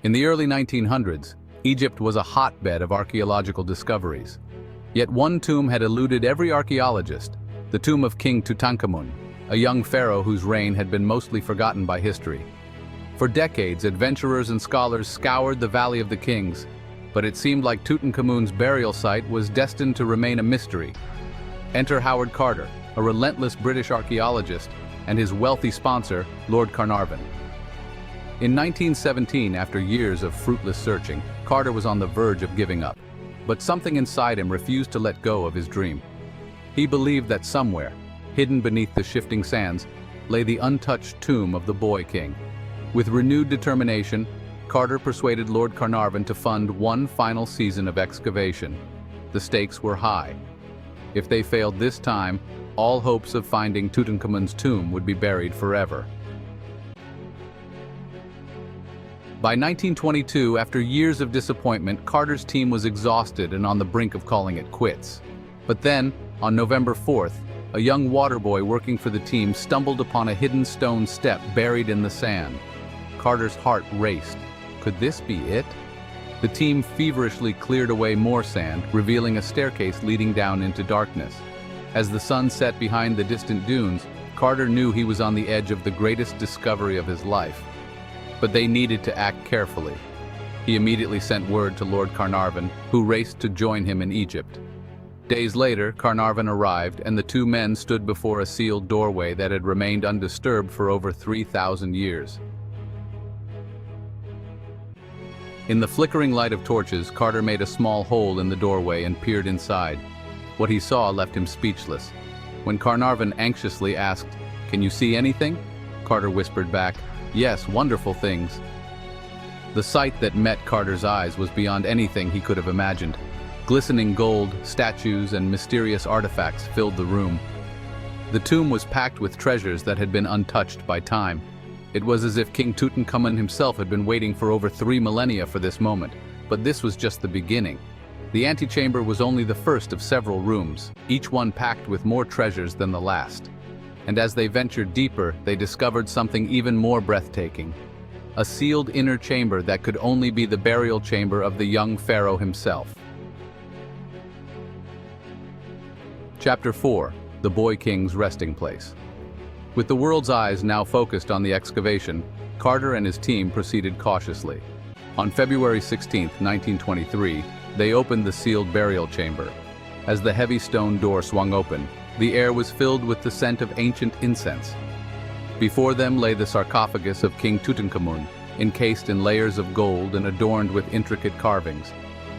In the early 1900s, Egypt was a hotbed of archaeological discoveries. Yet one tomb had eluded every archaeologist, the tomb of King Tutankhamun, a young pharaoh whose reign had been mostly forgotten by history. For decades, adventurers and scholars scoured the Valley of the Kings, but it seemed like Tutankhamun's burial site was destined to remain a mystery. Enter Howard Carter, a relentless British archaeologist, and his wealthy sponsor, Lord Carnarvon. In 1917, after years of fruitless searching, Carter was on the verge of giving up. But something inside him refused to let go of his dream. He believed that somewhere, hidden beneath the shifting sands, lay the untouched tomb of the boy king. With renewed determination, Carter persuaded Lord Carnarvon to fund one final season of excavation. The stakes were high. If they failed this time, all hopes of finding Tutankhamun's tomb would be buried forever. By 1922, after years of disappointment, Carter's team was exhausted and on the brink of calling it quits. But then, on November 4th, a young water boy working for the team stumbled upon a hidden stone step buried in the sand. Carter's heart raced. Could this be it? The team feverishly cleared away more sand, revealing a staircase leading down into darkness. As the sun set behind the distant dunes, Carter knew he was on the edge of the greatest discovery of his life. But they needed to act carefully. He immediately sent word to Lord Carnarvon, who raced to join him in Egypt. Days later, Carnarvon arrived, and the two men stood before a sealed doorway that had remained undisturbed for over 3,000 years. In the flickering light of torches, Carter made a small hole in the doorway and peered inside. What he saw left him speechless. When Carnarvon anxiously asked, "Can you see anything?" Carter whispered back, "Yes, wonderful things." The sight that met Carter's eyes was beyond anything he could have imagined. Glistening gold, statues, and mysterious artifacts filled the room. The tomb was packed with treasures that had been untouched by time. It was as if King Tutankhamun himself had been waiting for over 3 millennia for this moment. But this was just the beginning. The antechamber was only the first of several rooms, each one packed with more treasures than the last. And as they ventured deeper, they discovered something even more breathtaking. A sealed inner chamber that could only be the burial chamber of the young pharaoh himself. Chapter 4. The Boy King's Resting Place. With the world's eyes now focused on the excavation, Carter and his team proceeded cautiously. On February 16, 1923, they opened the sealed burial chamber. As the heavy stone door swung open, the air was filled with the scent of ancient incense. Before them lay the sarcophagus of King Tutankhamun, encased in layers of gold and adorned with intricate carvings.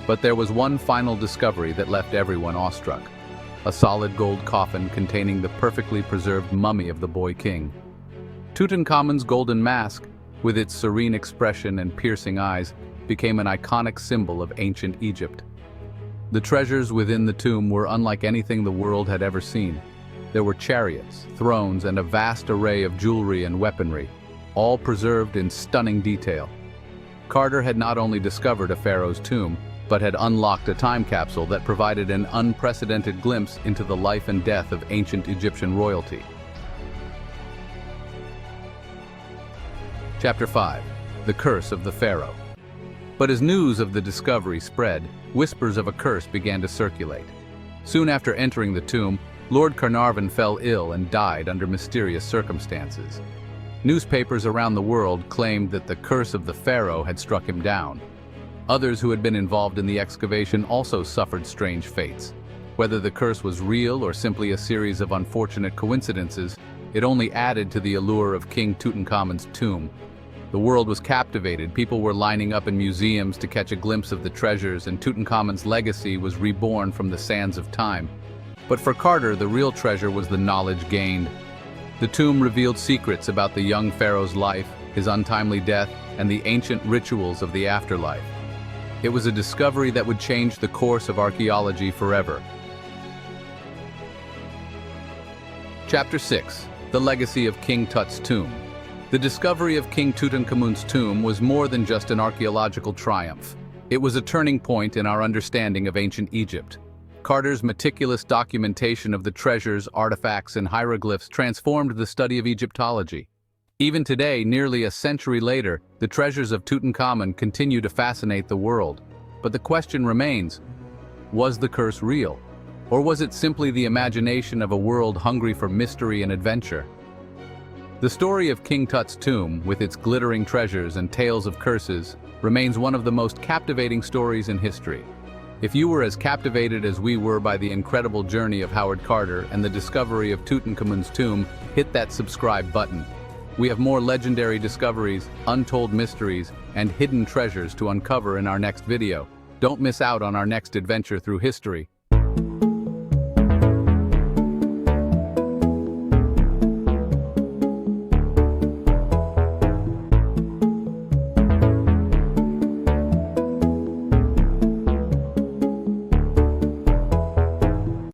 But there was one final discovery that left everyone awestruck. A solid gold coffin containing the perfectly preserved mummy of the boy king. Tutankhamun's golden mask, with its serene expression and piercing eyes, became an iconic symbol of ancient Egypt. The treasures within the tomb were unlike anything the world had ever seen. There were chariots, thrones, and a vast array of jewelry and weaponry, all preserved in stunning detail. Carter had not only discovered a pharaoh's tomb, but had unlocked a time capsule that provided an unprecedented glimpse into the life and death of ancient Egyptian royalty. Chapter 5. The Curse of the Pharaoh. But as news of the discovery spread, whispers of a curse began to circulate. Soon after entering the tomb, Lord Carnarvon fell ill and died under mysterious circumstances. Newspapers around the world claimed that the curse of the pharaoh had struck him down. Others who had been involved in the excavation also suffered strange fates. Whether the curse was real or simply a series of unfortunate coincidences, it only added to the allure of King Tutankhamun's tomb. The world was captivated, people were lining up in museums to catch a glimpse of the treasures, and Tutankhamun's legacy was reborn from the sands of time. But for Carter, the real treasure was the knowledge gained. The tomb revealed secrets about the young pharaoh's life, his untimely death, and the ancient rituals of the afterlife. It was a discovery that would change the course of archaeology forever. Chapter 6. The Legacy of King Tut's Tomb. The discovery of King Tutankhamun's tomb was more than just an archaeological triumph. It was a turning point in our understanding of ancient Egypt. Carter's meticulous documentation of the treasures, artifacts, and hieroglyphs transformed the study of Egyptology. Even today, nearly a century later, the treasures of Tutankhamun continue to fascinate the world. But the question remains, was the curse real? Or was it simply the imagination of a world hungry for mystery and adventure? The story of King Tut's tomb, with its glittering treasures and tales of curses, remains one of the most captivating stories in history. If you were as captivated as we were by the incredible journey of Howard Carter and the discovery of Tutankhamun's tomb, hit that subscribe button. We have more legendary discoveries, untold mysteries, and hidden treasures to uncover in our next video. Don't miss out on our next adventure through history.